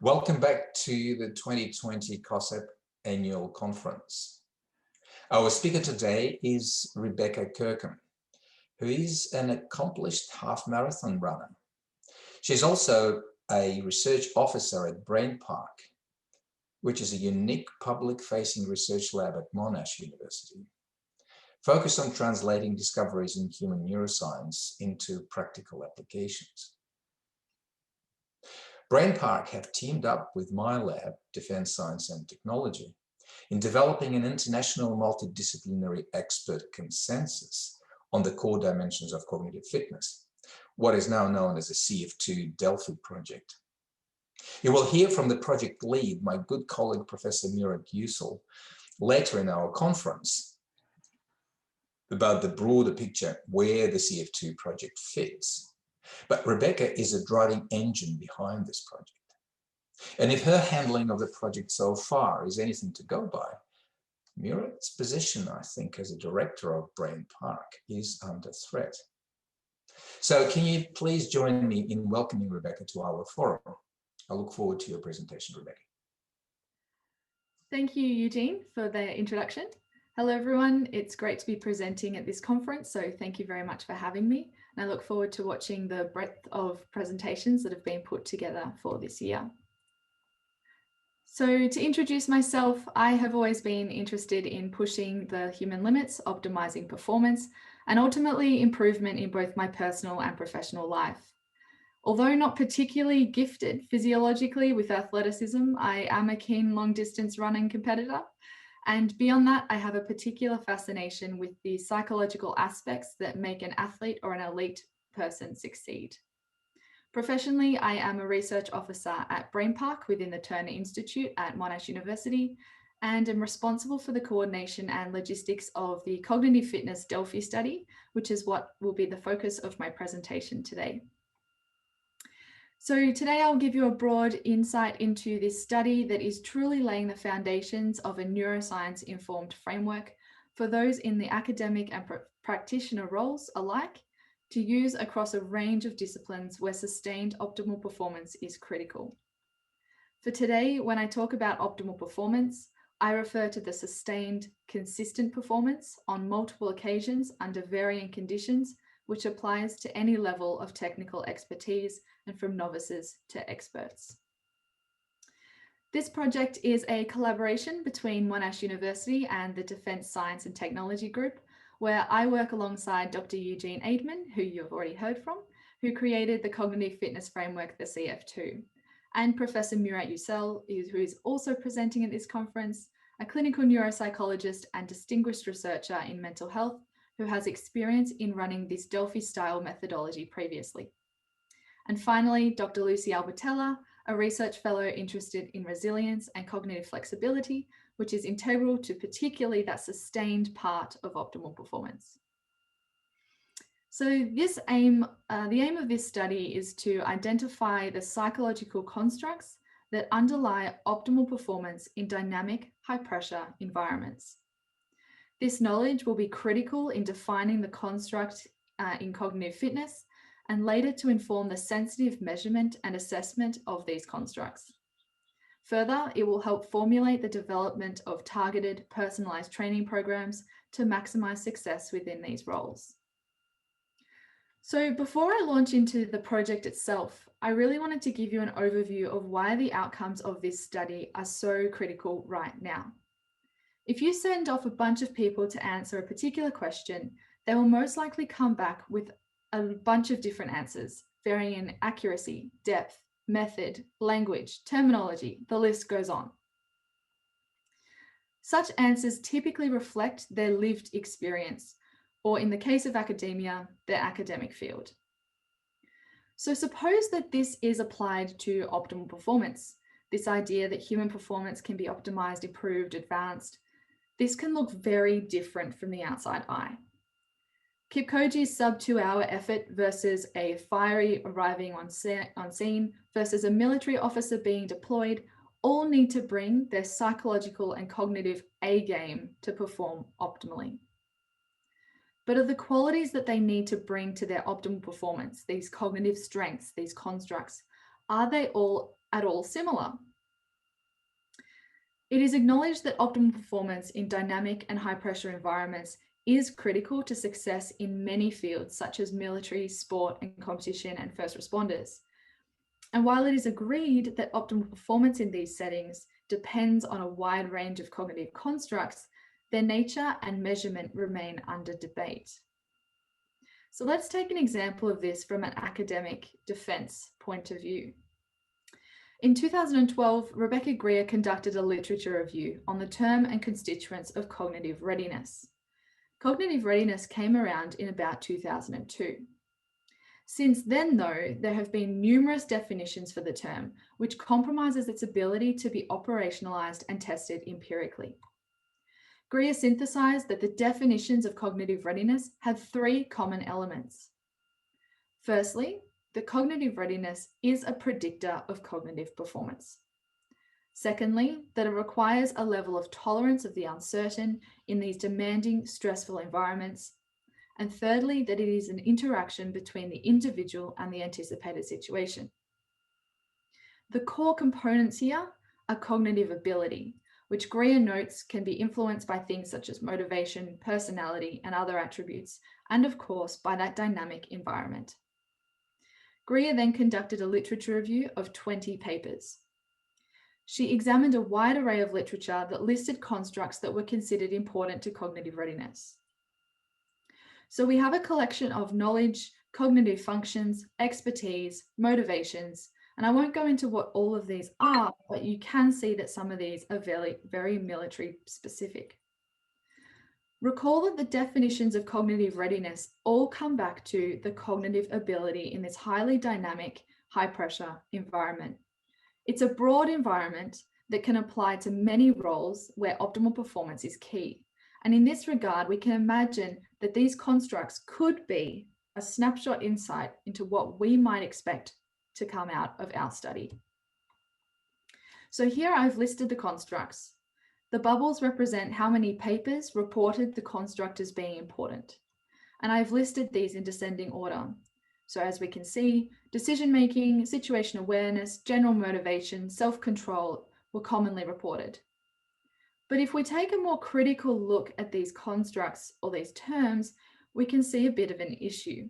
Welcome back to the 2020 CoSEP Annual Conference. Our speaker today is Rebecca Kirkham, who is an accomplished half-marathon runner. She's also a research officer at Brain Park, which is a unique public-facing research lab at Monash University, focused on translating discoveries in human neuroscience into practical applications. Brain Park have teamed up with my lab, Defence Science and Technology, in developing an international multidisciplinary expert consensus on the core dimensions of cognitive fitness, what is now known as the CF2 Delphi project. You will hear from the project lead, my good colleague, Professor Murat Yücel, later in our conference about the broader picture where the CF2 project fits. But Rebecca is a driving engine behind this project. And if her handling of the project so far is anything to go by, Murat's position, I think, as a director of Brain Park is under threat. So can you please join me in welcoming Rebecca to our forum? I look forward to your presentation, Rebecca. Thank you, Eugene, for the introduction. Hello, everyone. It's great to be presenting at this conference, so thank you very much for having me. And I look forward to watching the breadth of presentations that have been put together for this year. So to introduce myself, I have always been interested in pushing the human limits, optimizing performance, and ultimately improvement in both my personal and professional life. Although not particularly gifted physiologically with athleticism, I am a keen long-distance running competitor. And beyond that, I have a particular fascination with the psychological aspects that make an athlete or an elite person succeed. Professionally, I am a research officer at Brain Park within the Turner Institute at Monash University, and am responsible for the coordination and logistics of the Cognitive Fitness Delphi study, which is what will be the focus of my presentation today. So today I'll give you a broad insight into this study that is truly laying the foundations of a neuroscience-informed framework for those in the academic and practitioner roles alike to use across a range of disciplines where sustained optimal performance is critical. For today, when I talk about optimal performance, I refer to the sustained, consistent performance on multiple occasions under varying conditions, which applies to any level of technical expertise and from novices to experts. This project is a collaboration between Monash University and the Defence Science and Technology Group, where I work alongside Dr. Eugene Aidman, who you've already heard from, who created the Cognitive Fitness Framework, the CF2, and Professor Murat Yücel, who is also presenting at this conference, a clinical neuropsychologist and distinguished researcher in mental health, who has experience in running this Delphi-style methodology previously. And finally, Dr. Lucy Albertella, a research fellow interested in resilience and cognitive flexibility, which is integral to particularly that sustained part of optimal performance. So the aim of this study is to identify the psychological constructs that underlie optimal performance in dynamic, high-pressure environments. This knowledge will be critical in defining the construct in cognitive fitness and later to inform the sensitive measurement and assessment of these constructs. Further, it will help formulate the development of targeted, personalized training programs to maximize success within these roles. So before I launch into the project itself, I really wanted to give you an overview of why the outcomes of this study are so critical right now. If you send off a bunch of people to answer a particular question, they will most likely come back with a bunch of different answers, varying in accuracy, depth, method, language, terminology, the list goes on. Such answers typically reflect their lived experience, or in the case of academia, their academic field. So suppose that this is applied to optimal performance, this idea that human performance can be optimized, improved, advanced. This can look very different from the outside eye. Kipkoge's sub-2-hour effort versus a fiery arriving on scene versus a military officer being deployed all need to bring their psychological and cognitive A game to perform optimally. But of the qualities that they need to bring to their optimal performance, these cognitive strengths, these constructs, are they all at all similar? It is acknowledged that optimal performance in dynamic and high pressure environments is critical to success in many fields such as military, sport and competition and first responders. And while it is agreed that optimal performance in these settings depends on a wide range of cognitive constructs, their nature and measurement remain under debate. So let's take an example of this from an academic defense point of view. In 2012, Rebecca Greer conducted a literature review on the term and constituents of cognitive readiness. Cognitive readiness came around in about 2002. Since then, though, there have been numerous definitions for the term, which compromises its ability to be operationalized and tested empirically. Greer synthesized that the definitions of cognitive readiness have three common elements. Firstly, that cognitive readiness is a predictor of cognitive performance. Secondly, that it requires a level of tolerance of the uncertain in these demanding, stressful environments. And thirdly, that it is an interaction between the individual and the anticipated situation. The core components here are cognitive ability, which Greer notes can be influenced by things such as motivation, personality, and other attributes, and of course, by that dynamic environment. Greer then conducted a literature review of 20 papers. She examined a wide array of literature that listed constructs that were considered important to cognitive readiness. So we have a collection of knowledge, cognitive functions, expertise, motivations, and I won't go into what all of these are, but you can see that some of these are very, very military specific. Recall that the definitions of cognitive readiness all come back to the cognitive ability in this highly dynamic, high pressure environment. It's a broad environment that can apply to many roles where optimal performance is key. And in this regard, we can imagine that these constructs could be a snapshot insight into what we might expect to come out of our study. So here I've listed the constructs. The bubbles represent how many papers reported the construct as being important. And I've listed these in descending order. So as we can see, decision-making, situation awareness, general motivation, self-control were commonly reported. But if we take a more critical look at these constructs or these terms, we can see a bit of an issue.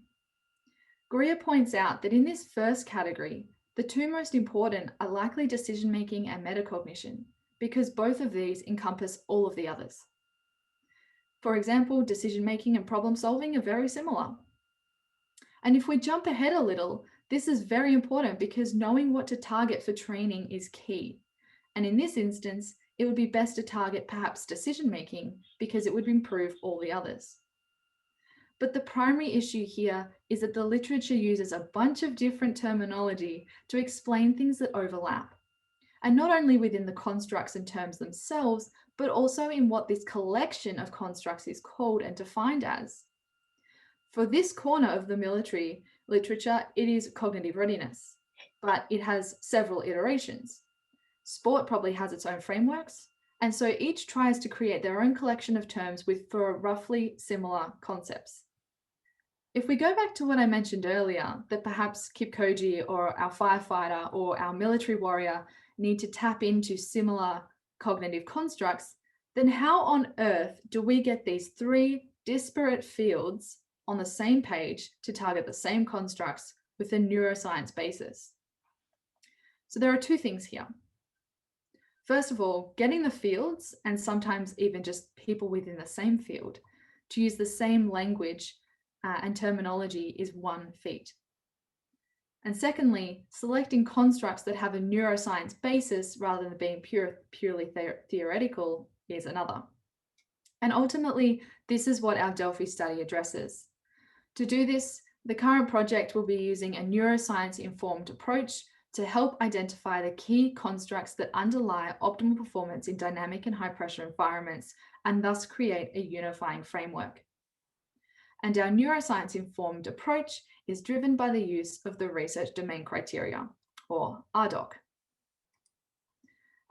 Greer points out that in this first category, the two most important are likely decision-making and metacognition, because both of these encompass all of the others. For example, decision-making and problem-solving are very similar. And if we jump ahead a little, this is very important because knowing what to target for training is key. And in this instance, it would be best to target perhaps decision-making because it would improve all the others. But the primary issue here is that the literature uses a bunch of different terminology to explain things that overlap. And not only within the constructs and terms themselves, but also in what this collection of constructs is called and defined as. For this corner of the military literature, it is cognitive readiness, but it has several iterations. Sport probably has its own frameworks, and so each tries to create their own collection of terms for roughly similar concepts. If we go back to what I mentioned earlier, that perhaps Kipkoji or our firefighter or our military warrior need to tap into similar cognitive constructs, then how on earth do we get these three disparate fields on the same page to target the same constructs with a neuroscience basis? So there are two things here. First of all, getting the fields, and sometimes even just people within the same field, to use the same language and terminology is one feat. And secondly, selecting constructs that have a neuroscience basis rather than being purely theoretical is another. And ultimately, this is what our Delphi study addresses. To do this, the current project will be using a neuroscience-informed approach to help identify the key constructs that underlie optimal performance in dynamic and high-pressure environments, and thus create a unifying framework. And our neuroscience-informed approach is driven by the use of the research domain criteria, or IDOC.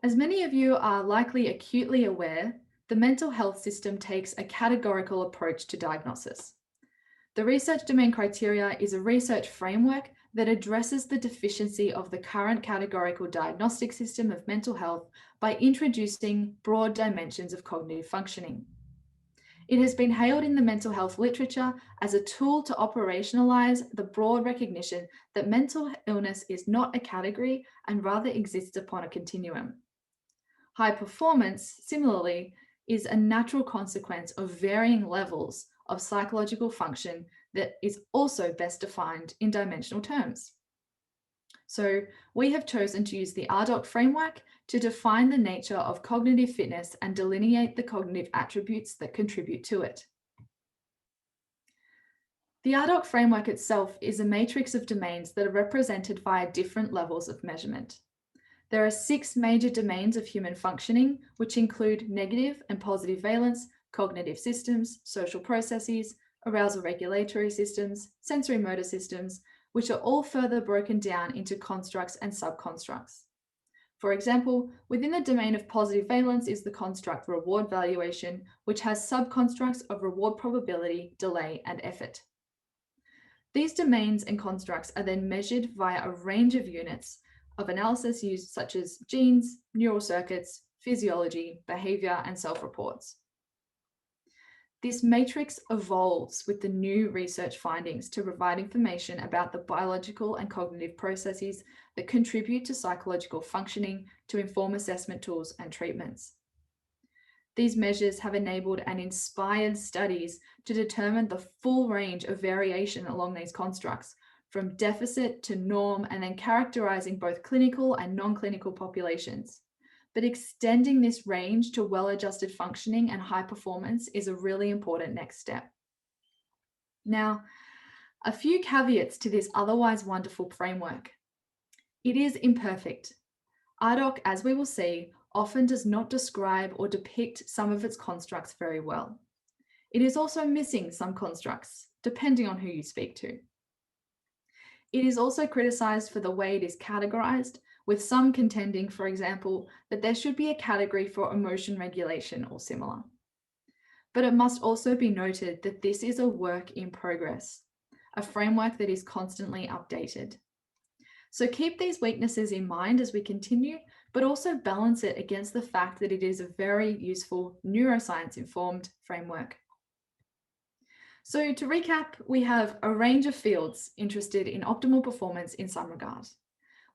As many of you are likely acutely aware, the mental health system takes a categorical approach to diagnosis. The research domain criteria is a research framework that addresses the deficiency of the current categorical diagnostic system of mental health by introducing broad dimensions of cognitive functioning. It has been hailed in the mental health literature as a tool to operationalize the broad recognition that mental illness is not a category and rather exists upon a continuum. High performance, similarly, is a natural consequence of varying levels of psychological function that is also best defined in dimensional terms. So we have chosen to use the IDOC framework to define the nature of cognitive fitness and delineate the cognitive attributes that contribute to it. The IDOC framework itself is a matrix of domains that are represented via different levels of measurement. There are 6 major domains of human functioning, which include negative and positive valence, cognitive systems, social processes, arousal regulatory systems, sensory motor systems, which are all further broken down into constructs and subconstructs. For example, within the domain of positive valence is the construct reward valuation, which has subconstructs of reward probability, delay, and effort. These domains and constructs are then measured via a range of units of analysis used such as genes, neural circuits, physiology, behavior, and self-reports. This matrix evolves with the new research findings to provide information about the biological and cognitive processes that contribute to psychological functioning to inform assessment tools and treatments. These measures have enabled and inspired studies to determine the full range of variation along these constructs, from deficit to norm, and then characterizing both clinical and non-clinical populations. But extending this range to well-adjusted functioning and high performance is a really important next step. Now, a few caveats to this otherwise wonderful framework. It is imperfect. IDOC, as we will see, often does not describe or depict some of its constructs very well. It is also missing some constructs, depending on who you speak to. It is also criticized for the way it is categorized, with some contending, for example, that there should be a category for emotion regulation or similar. But it must also be noted that this is a work in progress, a framework that is constantly updated. So keep these weaknesses in mind as we continue, but also balance it against the fact that it is a very useful neuroscience-informed framework. So to recap, we have a range of fields interested in optimal performance in some regard.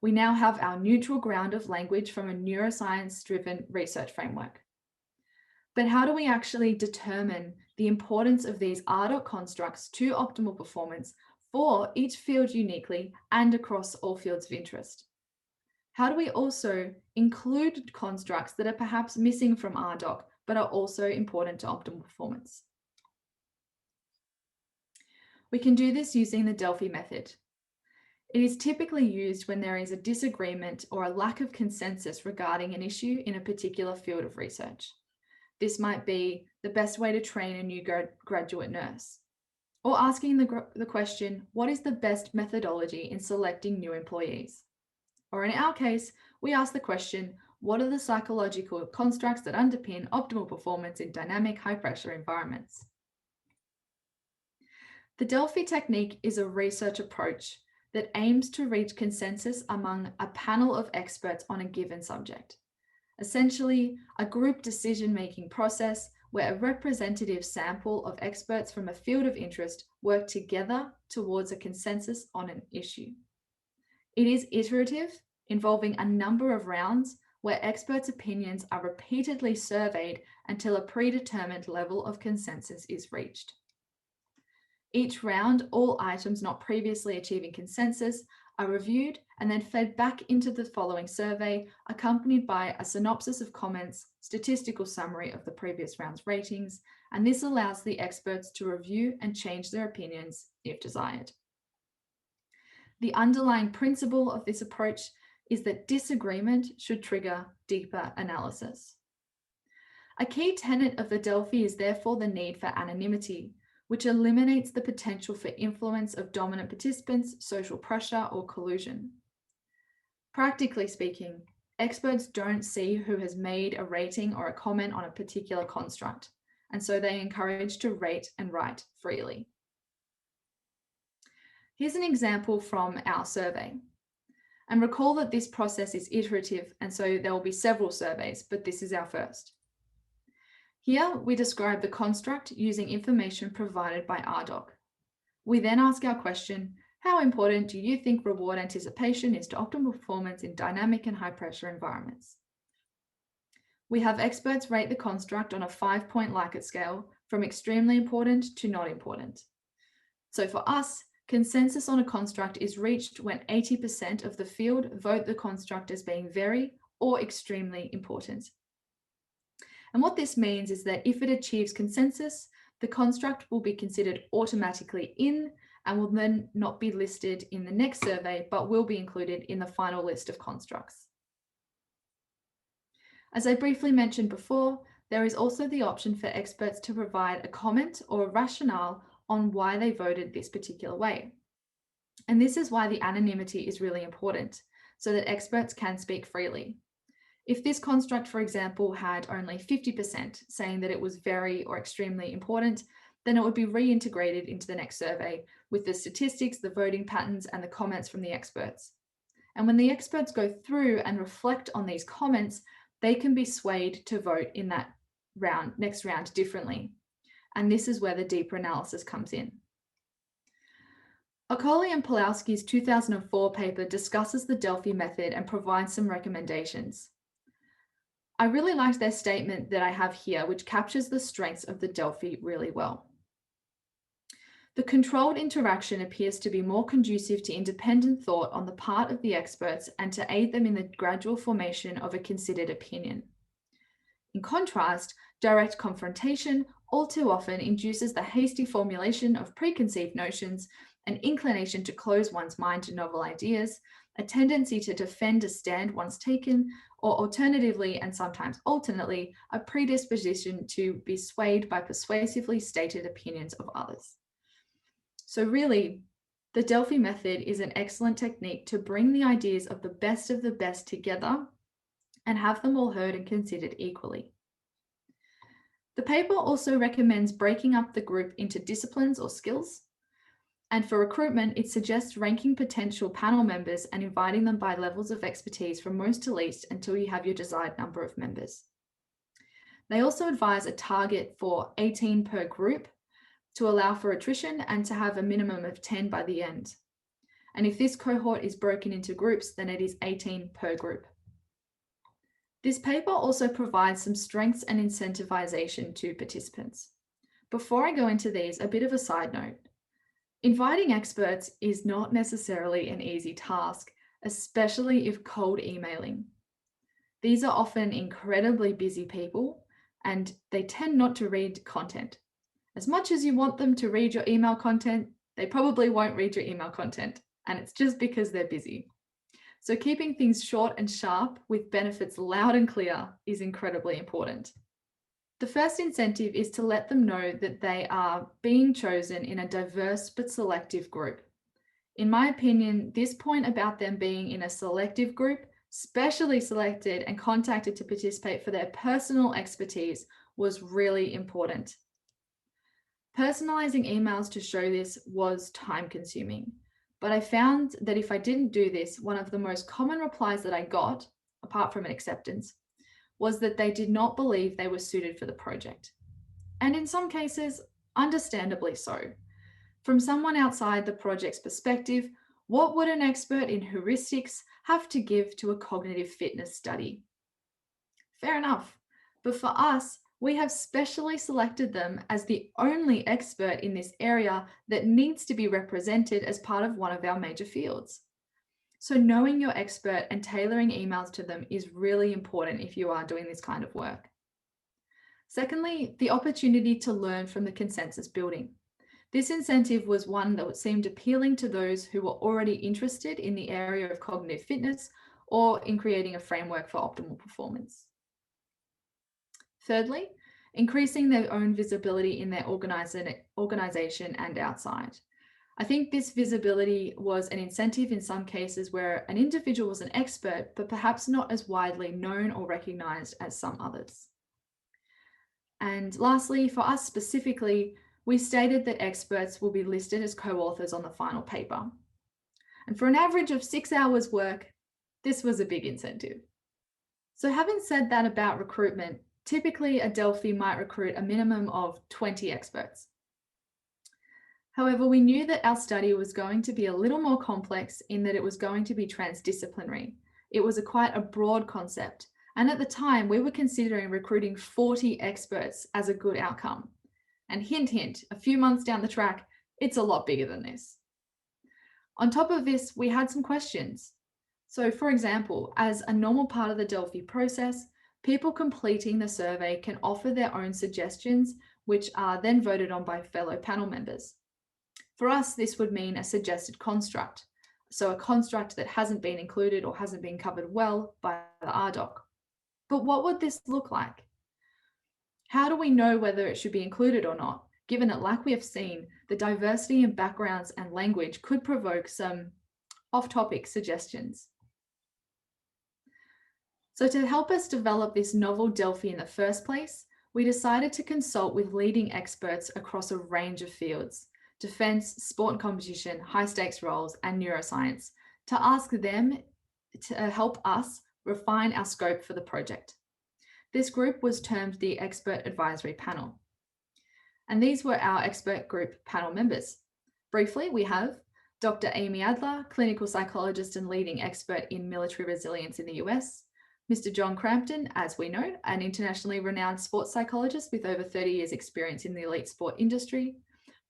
We now have our neutral ground of language from a neuroscience-driven research framework. But how do we actually determine the importance of these IDOC constructs to optimal performance for each field uniquely and across all fields of interest? How do we also include constructs that are perhaps missing from IDOC, but are also important to optimal performance? We can do this using the Delphi method. It is typically used when there is a disagreement or a lack of consensus regarding an issue in a particular field of research. This might be the best way to train a new graduate nurse, or asking the question, what is the best methodology in selecting new employees? Or in our case, we ask the question, what are the psychological constructs that underpin optimal performance in dynamic high-pressure environments? The Delphi technique is a research approach that aims to reach consensus among a panel of experts on a given subject. Essentially, a group decision-making process where a representative sample of experts from a field of interest work together towards a consensus on an issue. It is iterative, involving a number of rounds where experts' opinions are repeatedly surveyed until a predetermined level of consensus is reached. Each round, all items not previously achieving consensus are reviewed and then fed back into the following survey, accompanied by a synopsis of comments, statistical summary of the previous round's ratings, and this allows the experts to review and change their opinions if desired. The underlying principle of this approach is that disagreement should trigger deeper analysis. A key tenet of the Delphi is therefore the need for anonymity, which eliminates the potential for influence of dominant participants, social pressure, or collusion. Practically speaking, experts don't see who has made a rating or a comment on a particular construct, and so they are encouraged to rate and write freely. Here's an example from our survey. And recall that this process is iterative, and so there will be several surveys, but this is our first. Here, we describe the construct using information provided by IDOC. We then ask our question, how important do you think reward anticipation is to optimal performance in dynamic and high-pressure environments? We have experts rate the construct on a 5-point Likert scale from extremely important to not important. So for us, consensus on a construct is reached when 80% of the field vote the construct as being very or extremely important. And what this means is that if it achieves consensus, the construct will be considered automatically in and will then not be listed in the next survey, but will be included in the final list of constructs. As I briefly mentioned before, there is also the option for experts to provide a comment or a rationale on why they voted this particular way. And this is why the anonymity is really important, so that experts can speak freely. If this construct, for example, had only 50% saying that it was very or extremely important, then it would be reintegrated into the next survey with the statistics, the voting patterns, and the comments from the experts. And when the experts go through and reflect on these comments, they can be swayed to vote in that next round differently. And this is where the deeper analysis comes in. Akolian Polowski's 2004 paper discusses the Delphi method and provides some recommendations. I really liked their statement that I have here, which captures the strengths of the Delphi really well. The controlled interaction appears to be more conducive to independent thought on the part of the experts and to aid them in the gradual formation of a considered opinion. In contrast, direct confrontation all too often induces the hasty formulation of preconceived notions, an inclination to close one's mind to novel ideas, a tendency to defend a stand once taken, or alternatively, and sometimes alternately, a predisposition to be swayed by persuasively stated opinions of others. So really, the Delphi method is an excellent technique to bring the ideas of the best together and have them all heard and considered equally. The paper also recommends breaking up the group into disciplines or skills. And for recruitment, it suggests ranking potential panel members and inviting them by levels of expertise from most to least until you have your desired number of members. They also advise a target for 18 per group to allow for attrition and to have a minimum of 10 by the end. And if this cohort is broken into groups, then it is 18 per group. This paper also provides some strengths and incentivization to participants. Before I go into these, a bit of a side note. Inviting experts is not necessarily an easy task, especially if cold emailing. These are often incredibly busy people and they tend not to read content. As much as you want them to read your email content, they probably won't read your email content, and it's just because they're busy. So keeping things short and sharp with benefits loud and clear is incredibly important. The first incentive is to let them know that they are being chosen in a diverse but selective group. In my opinion, this point about them being in a selective group, specially selected and contacted to participate for their personal expertise, was really important. Personalizing emails to show this was time-consuming, but I found that if I didn't do this, one of the most common replies that I got, apart from an acceptance, was that they did not believe they were suited for the project. And in some cases, understandably so. From someone outside the project's perspective, what would an expert in heuristics have to give to a cognitive fitness study? Fair enough, but for us, we have specially selected them as the only expert in this area that needs to be represented as part of one of our major fields. So knowing your expert and tailoring emails to them is really important if you are doing this kind of work. Secondly, the opportunity to learn from the consensus building. This incentive was one that seemed appealing to those who were already interested in the area of cognitive fitness or in creating a framework for optimal performance. Thirdly, increasing their own visibility in their organization and outside. I think this visibility was an incentive in some cases where an individual was an expert, but perhaps not as widely known or recognized as some others. And lastly, for us specifically, we stated that experts will be listed as co-authors on the final paper. And for an average of 6 hours work, this was a big incentive. So having said that about recruitment, typically a Delphi might recruit a minimum of 20 experts. However, we knew that our study was going to be a little more complex in that it was going to be transdisciplinary. It was quite a broad concept. And at the time, we were considering recruiting 40 experts as a good outcome. And hint, hint, a few months down the track, it's a lot bigger than this. On top of this, we had some questions. So for example, as a normal part of the Delphi process, people completing the survey can offer their own suggestions, which are then voted on by fellow panel members. For us, this would mean a suggested construct. So a construct that hasn't been included or hasn't been covered well by the IDOC. But what would this look like? How do we know whether it should be included or not, given that, like we have seen, the diversity in backgrounds and language could provoke some off-topic suggestions? So to help us develop this novel Delphi in the first place, we decided to consult with leading experts across a range of fields: defense, sport and competition, high stakes roles, and neuroscience, to ask them to help us refine our scope for the project. This group was termed the Expert Advisory Panel. And these were our expert group panel members. Briefly, we have Dr. Amy Adler, clinical psychologist and leading expert in military resilience in the US, Mr. John Crampton, as we know, an internationally renowned sports psychologist with over 30 years experience in the elite sport industry,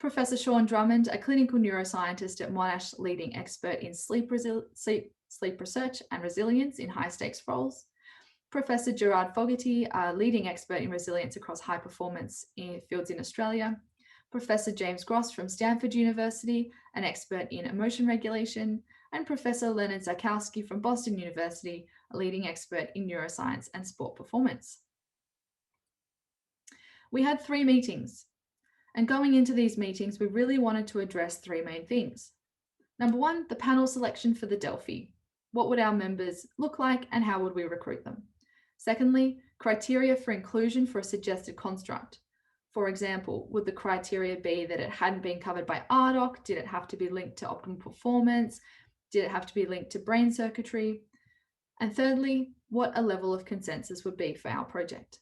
Professor Sean Drummond, a clinical neuroscientist at Monash, leading expert in sleep research and resilience in high stakes roles, Professor Gerard Fogarty, a leading expert in resilience across high performance fields in Australia, Professor James Gross from Stanford University, an expert in emotion regulation, and Professor Leonard Zakowski from Boston University, a leading expert in neuroscience and sport performance. We had 3 meetings, and going into these meetings, we really wanted to address 3 main things. Number 1, the panel selection for the Delphi. What would our members look like and how would we recruit them? Secondly, criteria for inclusion for a suggested construct. For example, would the criteria be that it hadn't been covered by IDOC? Did it have to be linked to optimal performance? Did it have to be linked to brain circuitry? And thirdly, what a level of consensus would be for our project.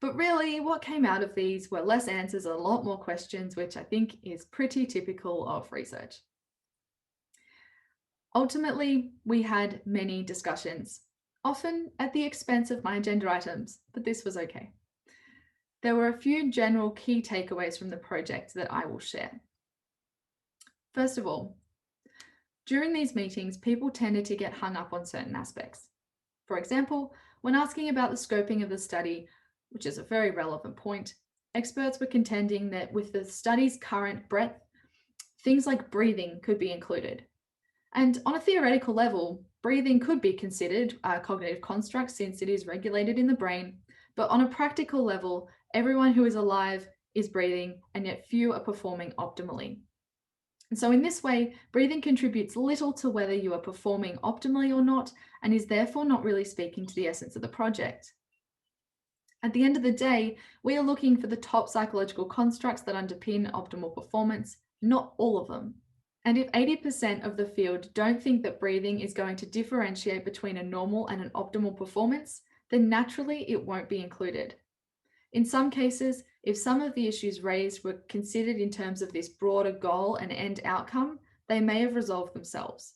But really, what came out of these were less answers and a lot more questions, which I think is pretty typical of research. Ultimately, we had many discussions, often at the expense of my agenda items, but this was okay. There were a few general key takeaways from the project that I will share. First of all, during these meetings, people tended to get hung up on certain aspects. For example, when asking about the scoping of the study, which is a very relevant point, experts were contending that with the study's current breadth, things like breathing could be included. And on a theoretical level, breathing could be considered a cognitive construct since it is regulated in the brain, but on a practical level, everyone who is alive is breathing, and yet few are performing optimally. And so in this way, breathing contributes little to whether you are performing optimally or not, and is therefore not really speaking to the essence of the project. At the end of the day, we are looking for the top psychological constructs that underpin optimal performance, not all of them. And if 80% of the field don't think that breathing is going to differentiate between a normal and an optimal performance, then naturally it won't be included. In some cases, if some of the issues raised were considered in terms of this broader goal and end outcome, they may have resolved themselves.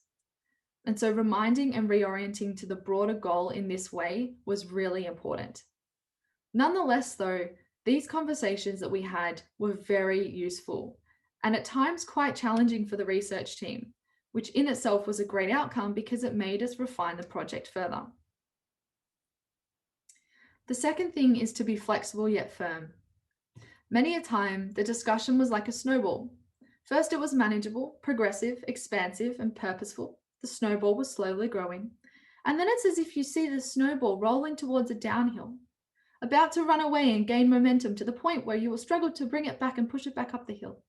And so reminding and reorienting to the broader goal in this way was really important. Nonetheless, though, these conversations that we had were very useful and at times quite challenging for the research team, which in itself was a great outcome because it made us refine the project further. The second thing is to be flexible yet firm. Many a time, the discussion was like a snowball. First, it was manageable, progressive, expansive, and purposeful. The snowball was slowly growing. And then it's as if you see the snowball rolling towards a downhill, about to run away and gain momentum to the point where you will struggle to bring it back and push it back up the hill.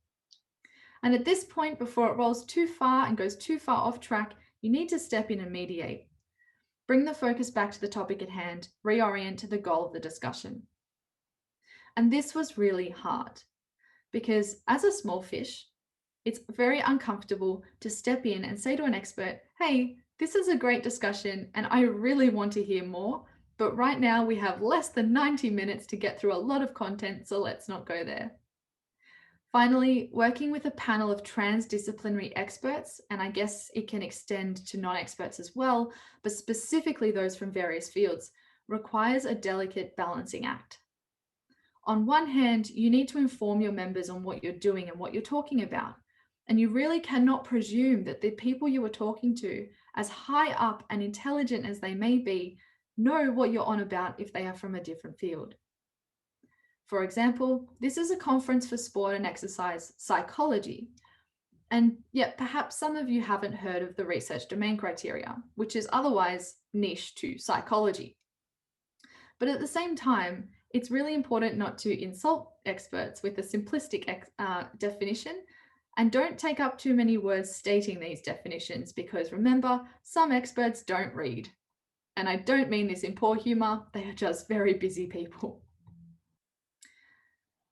And at this point, before it rolls too far and goes too far off track, you need to step in and mediate. Bring the focus back to the topic at hand, reorient to the goal of the discussion. And this was really hard because as a small fish, it's very uncomfortable to step in and say to an expert, hey, this is a great discussion and I really want to hear more, but right now we have less than 90 minutes to get through a lot of content, so let's not go there. Finally, working with a panel of transdisciplinary experts, and I guess it can extend to non-experts as well, but specifically those from various fields, requires a delicate balancing act. On one hand, you need to inform your members on what you're doing and what you're talking about. And you really cannot presume that the people you are talking to, as high up and intelligent as they may be, know what you're on about if they are from a different field. For example, this is a conference for sport and exercise psychology. And yet perhaps some of you haven't heard of the research domain criteria, which is otherwise niche to psychology. But at the same time, it's really important not to insult experts with a simplistic definition, and don't take up too many words stating these definitions, because remember, some experts don't read. And I don't mean this in poor humor, they are just very busy people.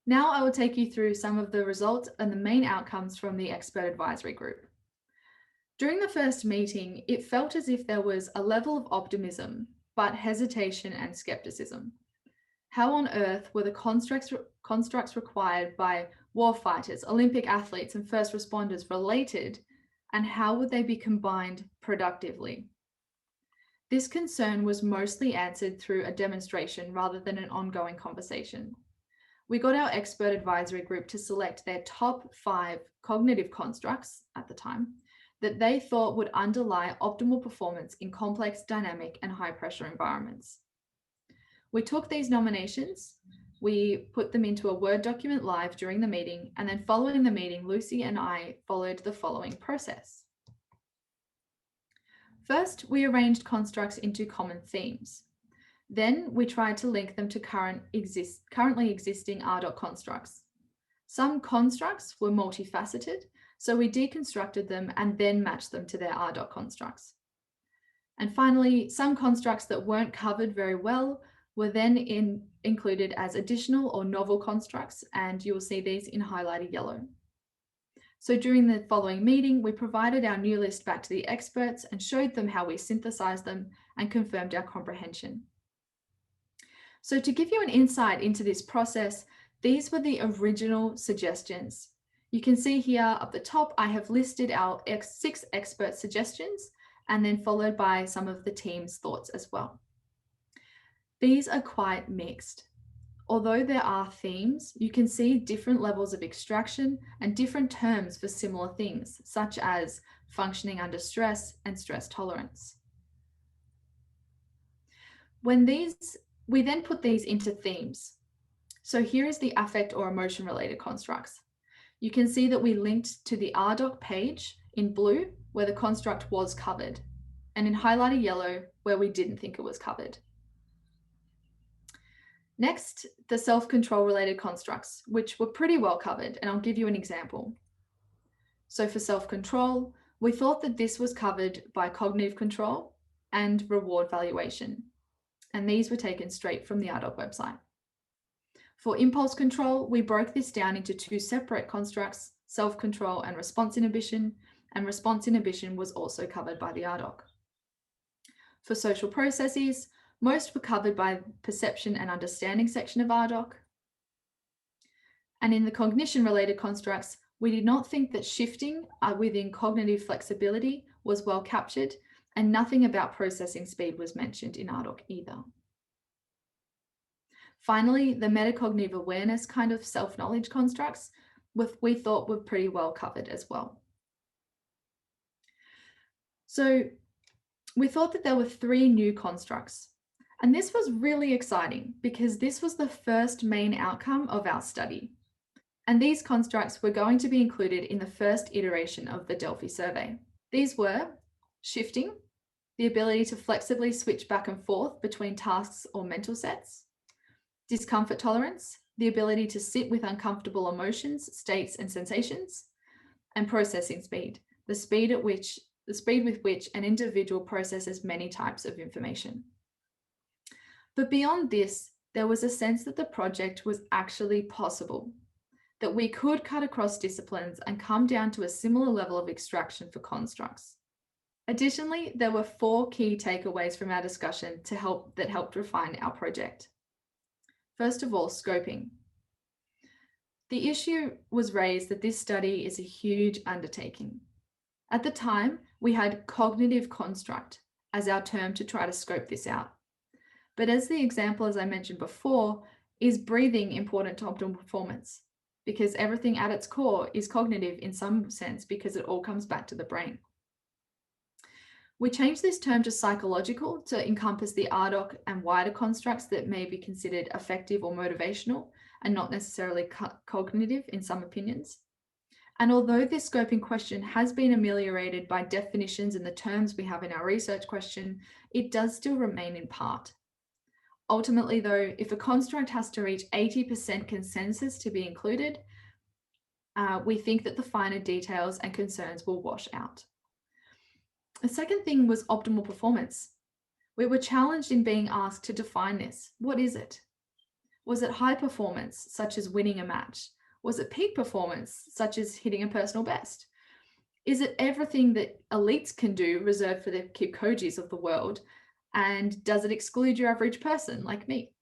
Now I will take you through some of the results and the main outcomes from the expert advisory group. During the first meeting, it felt as if there was a level of optimism, but hesitation and skepticism. How on earth were the constructs required by warfighters, Olympic athletes, and first responders related, and how would they be combined productively? This concern was mostly answered through a demonstration rather than an ongoing conversation. We got our expert advisory group to select their top 5 cognitive constructs at the time that they thought would underlie optimal performance in complex, dynamic, and high-pressure environments. We took these nominations, we put them into a Word document live during the meeting, and then following the meeting, Lucy and I followed the following process. First, we arranged constructs into common themes. Then we tried to link them to currently existing IDOC constructs. Some constructs were multifaceted, so we deconstructed them and then matched them to their IDOC constructs. And finally, some constructs that weren't covered very well were then included as additional or novel constructs, and you will see these in highlighted yellow. So during the following meeting, we provided our new list back to the experts and showed them how we synthesized them and confirmed our comprehension. So to give you an insight into this process, these were the original suggestions. You can see here up the top, I have listed our 6 expert suggestions and then followed by some of the team's thoughts as well. These are quite mixed. Although there are themes, you can see different levels of extraction and different terms for similar things, such as functioning under stress and stress tolerance. We then put these into themes. So here is the affect or emotion related constructs. You can see that we linked to the IDOC page in blue where the construct was covered, and in highlighted yellow where we didn't think it was covered. Next, the self-control related constructs, which were pretty well covered, and I'll give you an example. So for self-control, we thought that this was covered by cognitive control and reward valuation, and these were taken straight from the IDOC website. For impulse control, we broke this down into 2 separate constructs, self-control and response inhibition was also covered by the IDOC. For social processes, most were covered by perception and understanding section of IDOC. And in the cognition-related constructs, we did not think that shifting within cognitive flexibility was well captured, and nothing about processing speed was mentioned in IDOC either. Finally, the metacognitive awareness kind of self-knowledge constructs we thought were pretty well covered as well. So we thought that there were 3 new constructs. And this was really exciting because this was the first main outcome of our study. And these constructs were going to be included in the first iteration of the Delphi survey. These were shifting, the ability to flexibly switch back and forth between tasks or mental sets, discomfort tolerance, the ability to sit with uncomfortable emotions, states, and sensations, and processing speed, the speed with which an individual processes many types of information. But beyond this, there was a sense that the project was actually possible, that we could cut across disciplines and come down to a similar level of extraction for constructs. Additionally, there were 4 key takeaways from our discussion that helped refine our project. First of all, scoping. The issue was raised that this study is a huge undertaking. At the time, we had cognitive construct as our term to try to scope this out. But as the example, as I mentioned before, is breathing important to optimal performance? Because everything at its core is cognitive in some sense because it all comes back to the brain. We changed this term to psychological to encompass the IDOC and wider constructs that may be considered affective or motivational and not necessarily cognitive in some opinions. And although this scoping question has been ameliorated by definitions and the terms we have in our research question, it does still remain in part. Ultimately, though, if a construct has to reach 80% consensus to be included, we think that the finer details and concerns will wash out. The second thing was optimal performance. We were challenged in being asked to define this. What is it? Was it high performance, such as winning a match? Was it peak performance, such as hitting a personal best? Is it everything that elites can do, reserved for the Kipkojis of the world? And does it exclude your average person like me?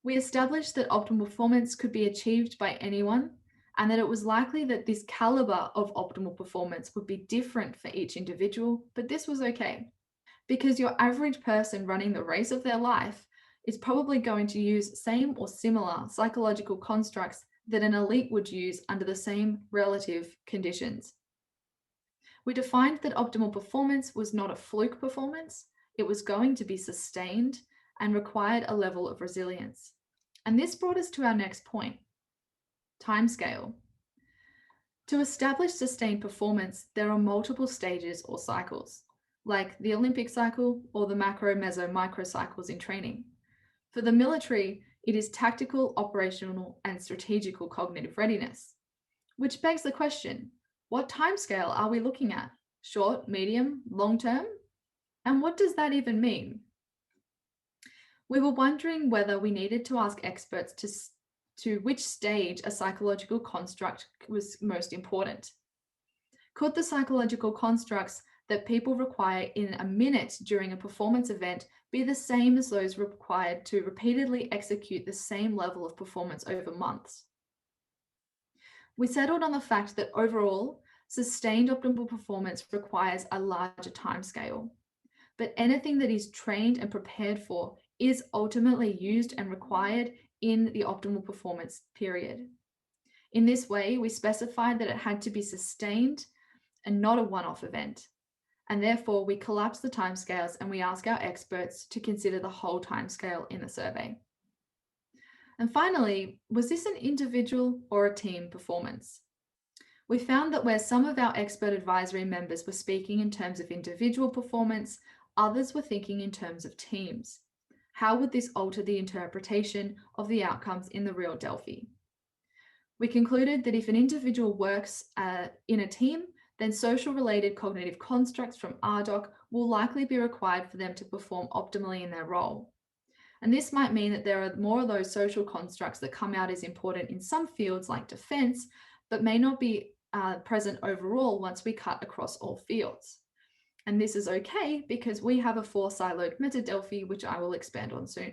We established that optimal performance could be achieved by anyone, and that it was likely that this caliber of optimal performance would be different for each individual, but this was okay. Because your average person running the race of their life is probably going to use same or similar psychological constructs that an elite would use under the same relative conditions. We defined that optimal performance was not a fluke performance, it was going to be sustained and required a level of resilience. And this brought us to our next point, timescale. To establish sustained performance, there are multiple stages or cycles, like the Olympic cycle or the macro, meso, micro cycles in training. For the military, it is tactical, operational, and strategical cognitive readiness, which begs the question, what timescale are we looking at? Short, medium, long term? And what does that even mean? We were wondering whether we needed to ask experts to which stage a psychological construct was most important. Could the psychological constructs that people require in a minute during a performance event be the same as those required to repeatedly execute the same level of performance over months? We settled on the fact that overall, sustained optimal performance requires a larger timescale, but anything that is trained and prepared for is ultimately used and required in the optimal performance period. In this way, we specified that it had to be sustained and not a one-off event. And therefore, we collapse the timescales and we ask our experts to consider the whole timescale in the survey. And finally, was this an individual or a team performance? We found that where some of our expert advisory members were speaking in terms of individual performance, others were thinking in terms of teams. How would this alter the interpretation of the outcomes in the real Delphi? We concluded that if an individual works in a team, then social-related cognitive constructs from IDOC will likely be required for them to perform optimally in their role. And this might mean that there are more of those social constructs that come out as important in some fields like defense, but may not be present overall once we cut across all fields. And this is okay because we have a 4-siloed metadelphi, which I will expand on soon.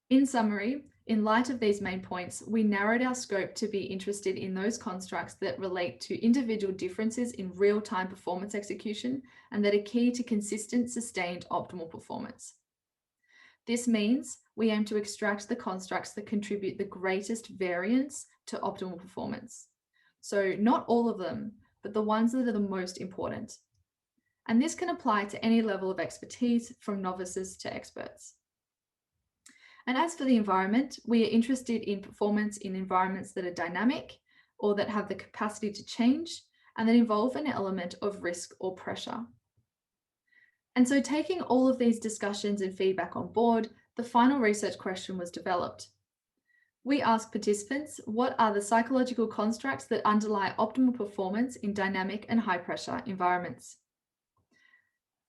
In summary, in light of these main points, we narrowed our scope to be interested in those constructs that relate to individual differences in real-time performance execution and that are key to consistent, sustained, optimal performance. This means we aim to extract the constructs that contribute the greatest variance to optimal performance. So not all of them, but the ones that are the most important. And this can apply to any level of expertise, from novices to experts. And as for the environment, we are interested in performance in environments that are dynamic or that have the capacity to change and that involve an element of risk or pressure. And so taking all of these discussions and feedback on board, the final research question was developed. We asked participants, what are the psychological constructs that underlie optimal performance in dynamic and high pressure environments?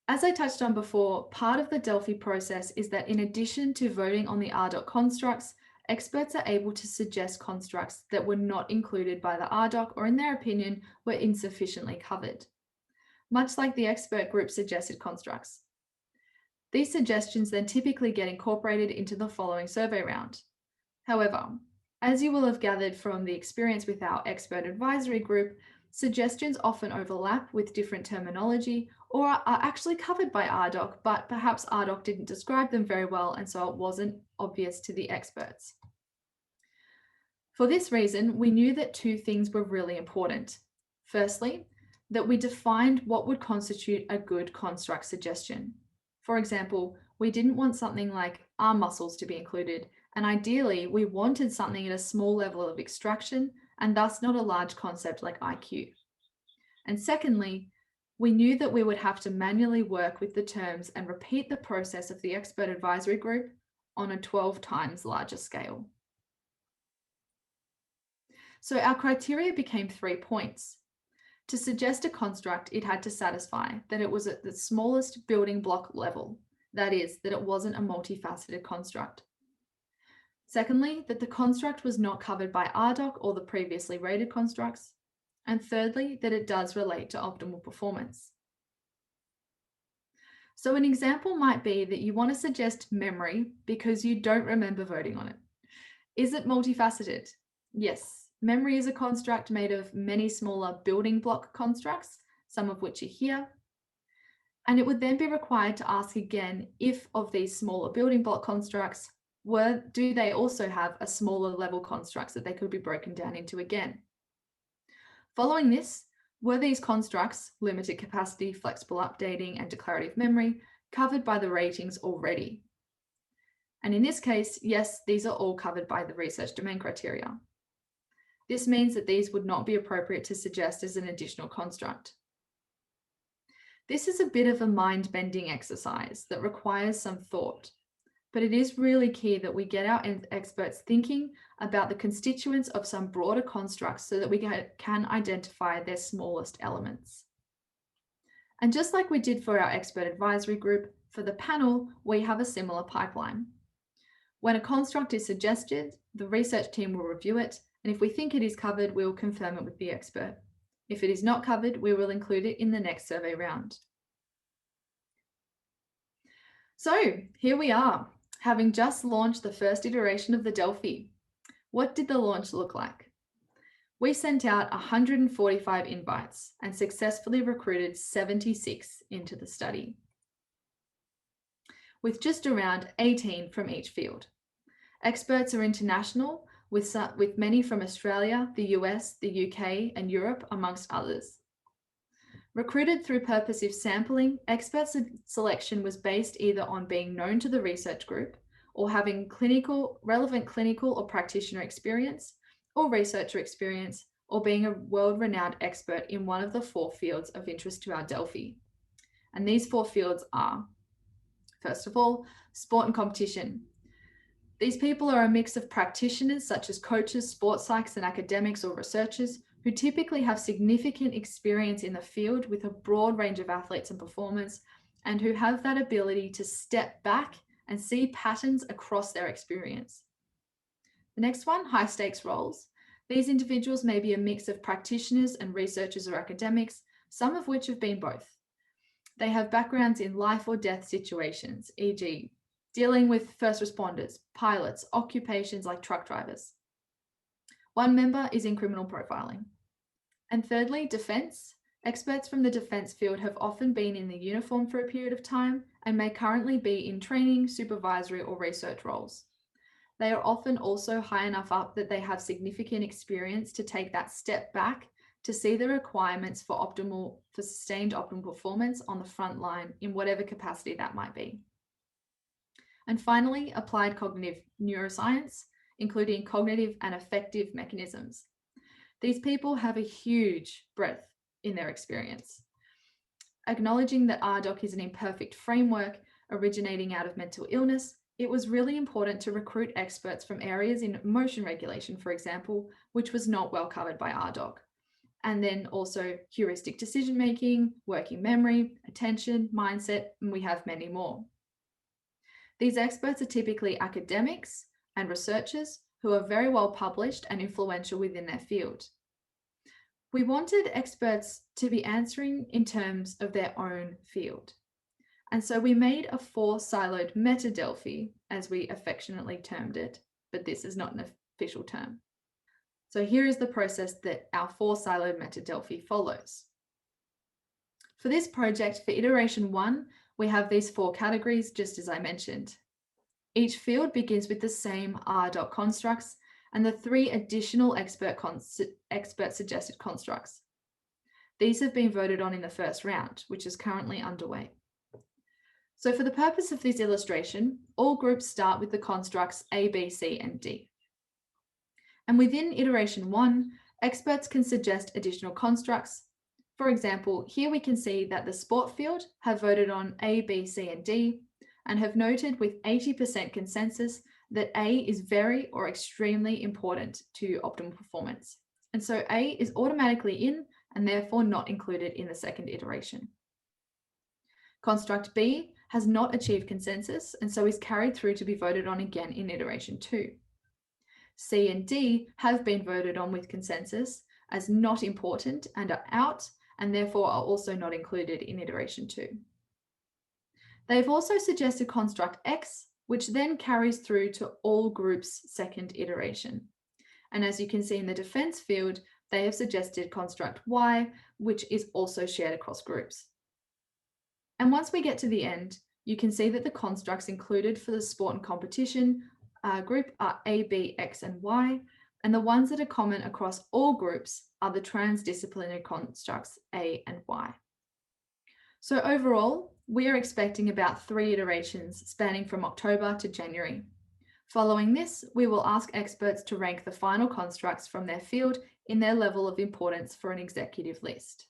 As I touched on before, part of the Delphi process is that in addition to voting on the IDOC constructs, experts are able to suggest constructs that were not included by the IDOC or, in their opinion, were insufficiently covered, much like the expert group suggested constructs. These suggestions then typically get incorporated into the following survey round. However, as you will have gathered from the experience with our expert advisory group, suggestions often overlap with different terminology or are actually covered by IDOC, but perhaps IDOC didn't describe them very well, and so it wasn't obvious to the experts. For this reason, we knew that two things were really important. Firstly, that we defined what would constitute a good construct suggestion. For example, we didn't want something like arm muscles to be included, and ideally, we wanted something at a small level of extraction and thus not a large concept like IQ. And secondly, we knew that we would have to manually work with the terms and repeat the process of the expert advisory group on a 12 times larger scale. So our criteria became 3 points. To suggest a construct, it had to satisfy that it was at the smallest building block level, that is, that it wasn't a multifaceted construct. Secondly, that the construct was not covered by IDOC or the previously rated constructs. And thirdly, that it does relate to optimal performance. So an example might be that you want to suggest memory because you don't remember voting on it. Is it multifaceted? Yes. Memory is a construct made of many smaller building block constructs, some of which are here. And it would then be required to ask again if of these smaller building block constructs, do they also have a smaller level constructs that they could be broken down into again? Following this, were these constructs, limited capacity, flexible updating, and declarative memory, covered by the ratings already? And in this case, yes, these are all covered by the research domain criteria. This means that these would not be appropriate to suggest as an additional construct. This is a bit of a mind-bending exercise that requires some thought, but it is really key that we get our experts thinking about the constituents of some broader constructs so that we can identify their smallest elements. And just like we did for our expert advisory group, for the panel, we have a similar pipeline. When a construct is suggested, the research team will review it, and if we think it is covered, we will confirm it with the expert. If it is not covered, we will include it in the next survey round. So here we are, having just launched the first iteration of the Delphi. What did the launch look like? We sent out 145 invites and successfully recruited 76 into the study, with just around 18 from each field. Experts are international, with many from Australia, the US, the UK, and Europe, amongst others. Recruited through purposive sampling, expert selection was based either on being known to the research group or having relevant clinical or practitioner experience or researcher experience, or being a world-renowned expert in one of the 4 fields of interest to our Delphi. And these 4 fields are, first of all, sport and competition. These people are a mix of practitioners such as coaches, sports psychs, and academics or researchers who typically have significant experience in the field with a broad range of athletes and performers, and who have that ability to step back and see patterns across their experience. The next one, high stakes roles. These individuals may be a mix of practitioners and researchers or academics, some of which have been both. They have backgrounds in life or death situations, e.g., dealing with first responders, pilots, occupations like truck drivers. One member is in criminal profiling. And thirdly, defense. Experts from the defense field have often been in the uniform for a period of time and may currently be in training, supervisory, or research roles. They are often also high enough up that they have significant experience to take that step back to see the requirements for sustained optimal performance on the front line in whatever capacity that might be. And finally, applied cognitive neuroscience, including cognitive and affective mechanisms. These people have a huge breadth in their experience. Acknowledging that IDOC is an imperfect framework originating out of mental illness, it was really important to recruit experts from areas in emotion regulation, for example, which was not well covered by IDOC. and then also heuristic decision-making, working memory, attention, mindset, and we have many more. These experts are typically academics and researchers who are very well published and influential within their field. We wanted experts to be answering in terms of their own field. And so we made a 4-siloed metadelphi, as we affectionately termed it, but this is not an official term. So here is the process that our 4-siloed metadelphi follows. For this project, for iteration 1, we have these 4 categories, just as I mentioned. Each field begins with the same IDOC constructs and the 3 additional expert suggested constructs. These have been voted on in the first round, which is currently underway. So for the purpose of this illustration, all groups start with the constructs A, B, C, and D. And within iteration 1, experts can suggest additional constructs. For example, here we can see that the sport field have voted on A, B, C, and D, and have noted with 80% consensus that A is very or extremely important to optimal performance. And so A is automatically in and therefore not included in the second iteration. Construct B has not achieved consensus and so is carried through to be voted on again in iteration 2. C and D have been voted on with consensus as not important and are out, and therefore are also not included in iteration 2. They've also suggested construct X, which then carries through to all groups' second iteration. And as you can see in the defense field, they have suggested construct Y, which is also shared across groups. And once we get to the end, you can see that the constructs included for the sport and competition group are A, B, X, and Y, and the ones that are common across all groups are the transdisciplinary constructs A and Y. So overall, we are expecting about 3 iterations spanning from October to January. Following this, we will ask experts to rank the final constructs from their field in their level of importance for an executive list.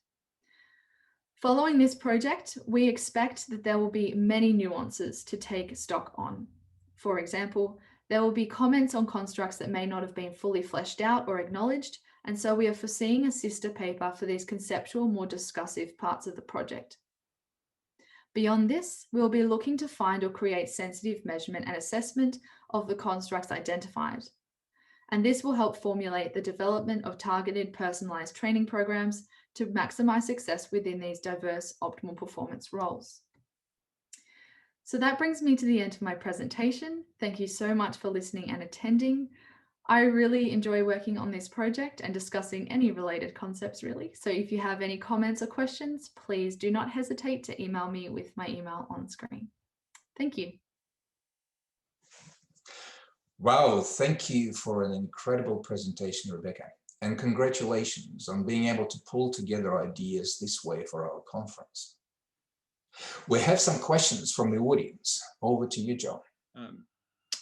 Following this project, we expect that there will be many nuances to take stock on. For example, there will be comments on constructs that may not have been fully fleshed out or acknowledged, and so we are foreseeing a sister paper for these conceptual, more discussive parts of the project. Beyond this, we'll be looking to find or create sensitive measurement and assessment of the constructs identified. And this will help formulate the development of targeted personalized training programs to maximize success within these diverse optimal performance roles. So that brings me to the end of my presentation. Thank you so much for listening and attending. I really enjoy working on this project and discussing any related concepts really. So if you have any comments or questions, please do not hesitate to email me with my email on screen. Thank you. Wow, thank you for an incredible presentation, Rebecca. And congratulations on being able to pull together ideas this way for our conference. We have some questions from the audience. Over to you, John.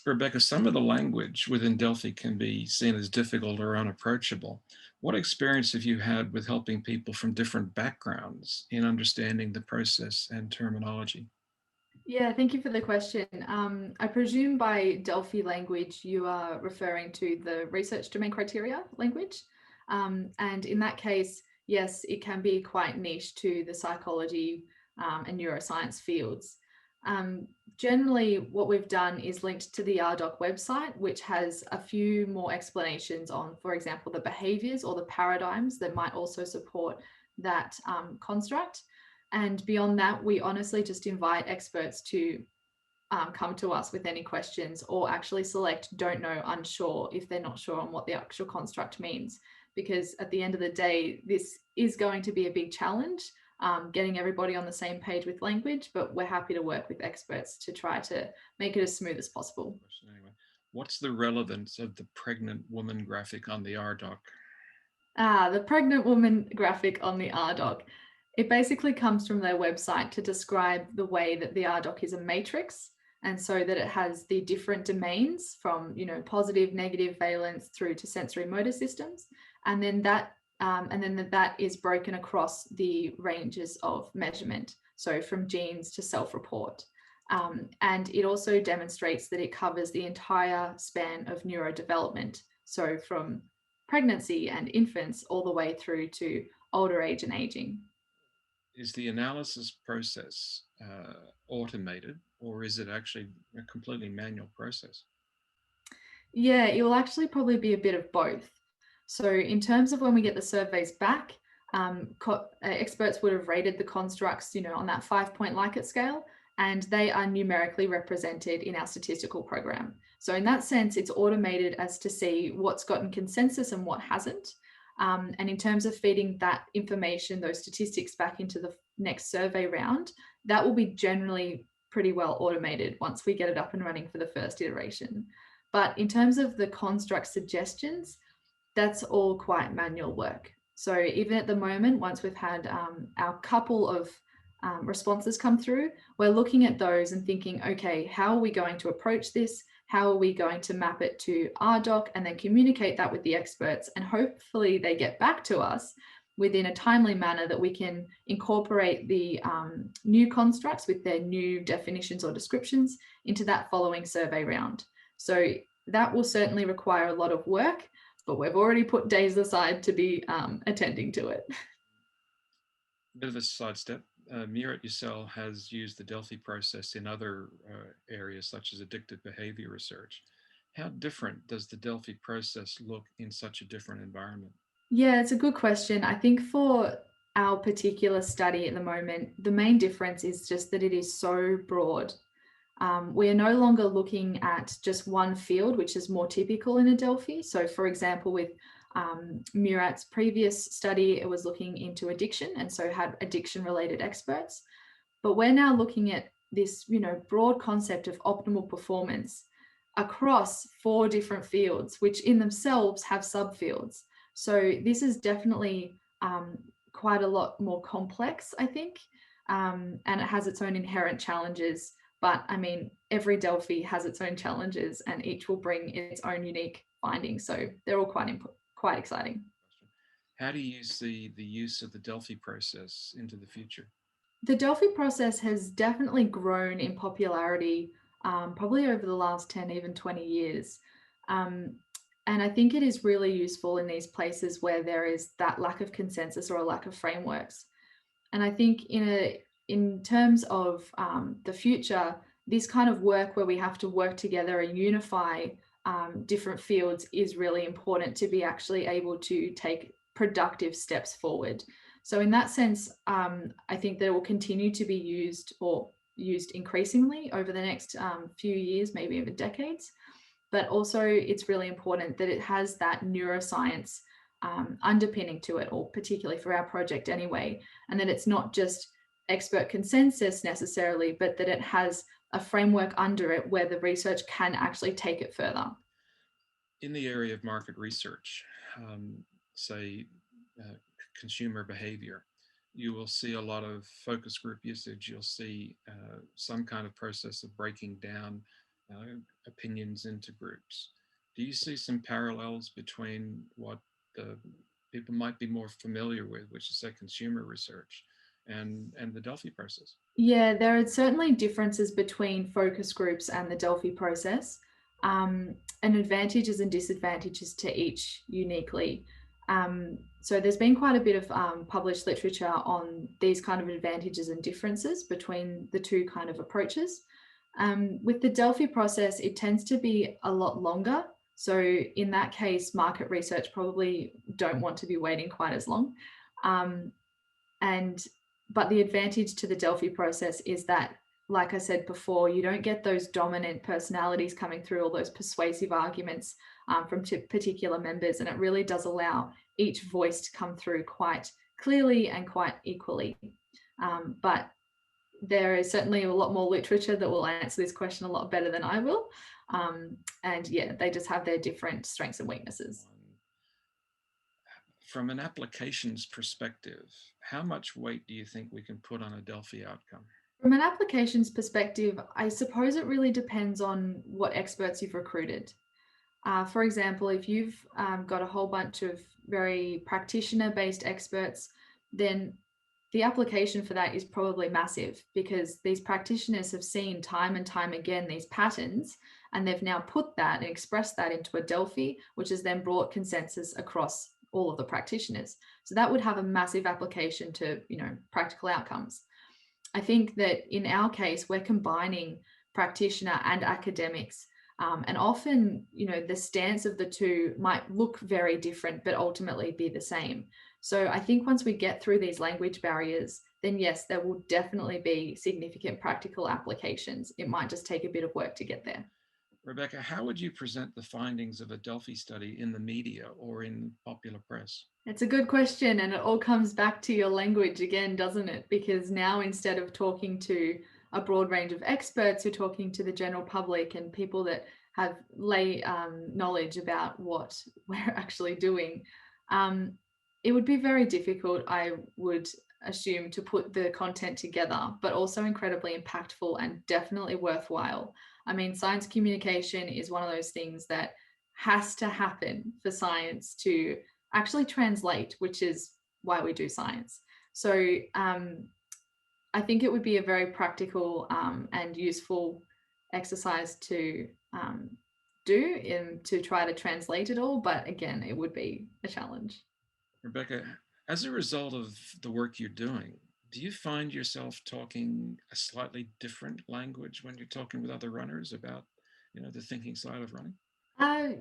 Rebecca, some of the language within Delphi can be seen as difficult or unapproachable. What experience have you had with helping people from different backgrounds in understanding the process and terminology? Yeah, thank you for the question. I presume by Delphi language, you are referring to the research domain criteria language. And in that case, yes, it can be quite niche to the psychology and neuroscience fields. Generally, what we've done is linked to the IDOC website, which has a few more explanations on, for example, the behaviors or the paradigms that might also support that construct. And beyond that, we honestly just invite experts to come to us with any questions, or actually select don't know, unsure, if they're not sure on what the actual construct means. Because at the end of the day, this is going to be a big challenge, getting everybody on the same page with language, but we're happy to work with experts to try to make it as smooth as possible. Anyway, what's the relevance of the pregnant woman graphic on the RDoc? The pregnant woman graphic on the RDoc. It basically comes from their website to describe the way that the RDoc is a matrix, and so that it has the different domains from, positive, negative, valence through to sensory motor systems, and then that is broken across the ranges of measurement, so from genes to self-report. And it also demonstrates that it covers the entire span of neurodevelopment, so from pregnancy and infants, all the way through to older age and aging. Is the analysis process automated, or is it actually a completely manual process? Yeah, it will actually probably be a bit of both. So in terms of when we get the surveys back, experts would have rated the constructs, on that 5-point Likert scale, and they are numerically represented in our statistical program. So in that sense, it's automated as to see what's gotten consensus and what hasn't. And in terms of feeding that information, those statistics back into the next survey round, that will be generally pretty well automated once we get it up and running for the first iteration. But in terms of the construct suggestions, that's all quite manual work. So even at the moment, once we've had our couple of responses come through, we're looking at those and thinking, okay, how are we going to approach this? How are we going to map it to IDOC and then communicate that with the experts? And hopefully they get back to us within a timely manner that we can incorporate the new constructs with their new definitions or descriptions into that following survey round. So that will certainly require a lot of work, but we've already put days aside to be attending to it. Bit of a sidestep. Murat Yücel has used the Delphi process in other areas such as addictive behavior research. How different does the Delphi process look in such a different environment? Yeah, it's a good question. I think for our particular study at the moment, the main difference is just that it is so broad. We are no longer looking at just one field, which is more typical in a Delphi. So for example, with Murat's previous study, it was looking into addiction and so had addiction related experts. But we're now looking at this, broad concept of optimal performance across 4 different fields, which in themselves have subfields. So this is definitely quite a lot more complex, I think, and it has its own inherent challenges. But I mean, every Delphi has its own challenges and each will bring its own unique findings. So they're all quite exciting. How do you see the use of the Delphi process into the future? The Delphi process has definitely grown in popularity, probably over the last 10, even 20 years. And I think it is really useful in these places where there is that lack of consensus or a lack of frameworks. And I think in terms of the future, this kind of work where we have to work together and unify different fields is really important to be actually able to take productive steps forward. So in that sense, I think that it will continue to be used increasingly over the next few years, maybe even decades. But also it's really important that it has that neuroscience underpinning to it, or particularly for our project anyway, and that it's not just expert consensus necessarily, but that it has a framework under it where the research can actually take it further. In the area of market research, say consumer behavior, you will see a lot of focus group usage. You'll see some kind of process of breaking down opinions into groups. Do you see some parallels between what the people might be more familiar with, which is say consumer research, and the Delphi process? Yeah, there are certainly differences between focus groups and the Delphi process, and advantages and disadvantages to each uniquely. So there's been quite a bit of published literature on these kind of advantages and differences between the two kind of approaches. With the Delphi process, it tends to be a lot longer. So in that case, market research probably don't want to be waiting quite as long. But the advantage to the Delphi process is that, like I said before, you don't get those dominant personalities coming through, all those persuasive arguments from particular members. And it really does allow each voice to come through quite clearly and quite equally. But there is certainly a lot more literature that will answer this question a lot better than I will. And yeah, they just have their different strengths and weaknesses. From an applications perspective, how much weight do you think we can put on a Delphi outcome? From an applications perspective, I suppose it really depends on what experts you've recruited. For example, if you've got a whole bunch of very practitioner-based experts, then the application for that is probably massive, because these practitioners have seen time and time again these patterns, and they've now put that and expressed that into a Delphi, which has then brought consensus across all of the practitioners. So that would have a massive application to, practical outcomes. I think that in our case, we're combining practitioner and academics. And often, the stance of the two might look very different, but ultimately be the same. So I think once we get through these language barriers, then yes, there will definitely be significant practical applications. It might just take a bit of work to get there. Rebecca, how would you present the findings of a Delphi study in the media or in popular press? It's a good question, and it all comes back to your language again, doesn't it? Because now, instead of talking to a broad range of experts, you're talking to the general public and people that have lay knowledge about what we're actually doing. It would be very difficult, I would assume, to put the content together, but also incredibly impactful and definitely worthwhile. I mean, science communication is one of those things that has to happen for science to actually translate, which is why we do science. So I think it would be a very practical and useful exercise to do to try to translate it all. But again, it would be a challenge. Rebecca, as a result of the work you're doing, do you find yourself talking a slightly different language when you're talking with other runners about, the thinking side of running?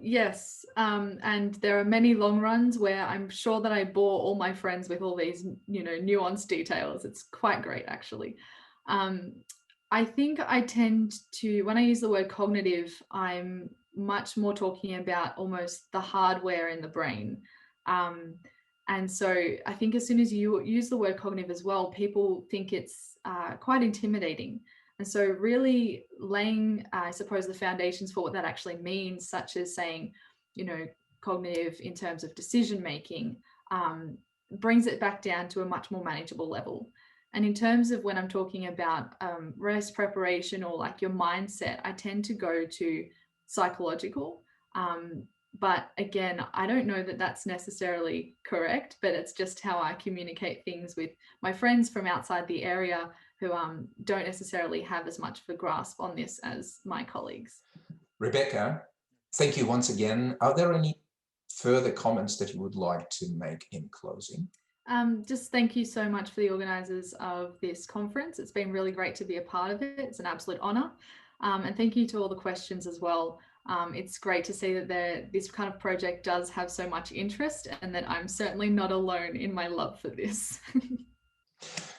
Yes, and there are many long runs where I'm sure that I bore all my friends with all these, nuanced details. It's quite great, actually. I think I tend to, when I use the word cognitive, I'm much more talking about almost the hardware in the brain. And so I think as soon as you use the word cognitive as well, people think it's quite intimidating. And so really laying, I suppose, the foundations for what that actually means, such as saying, cognitive in terms of decision making, brings it back down to a much more manageable level. And in terms of when I'm talking about rest preparation or like your mindset, I tend to go to psychological. But again, I don't know that that's necessarily correct, but it's just how I communicate things with my friends from outside the area who don't necessarily have as much of a grasp on this as my colleagues. Rebecca, thank you once again. Are there any further comments that you would like to make in closing? Just thank you so much for the organisers of this conference. It's been really great to be a part of it. It's an absolute honour. And thank you to all the questions as well. It's great to see that this kind of project does have so much interest, and that I'm certainly not alone in my love for this.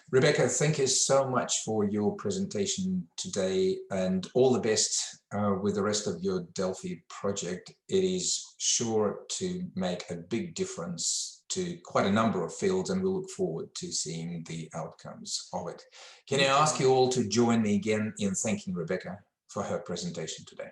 Rebecca, thank you so much for your presentation today, and all the best with the rest of your Delphi project. It is sure to make a big difference to quite a number of fields, and we look forward to seeing the outcomes of it. Can I ask you all to join me again in thanking Rebecca for her presentation today?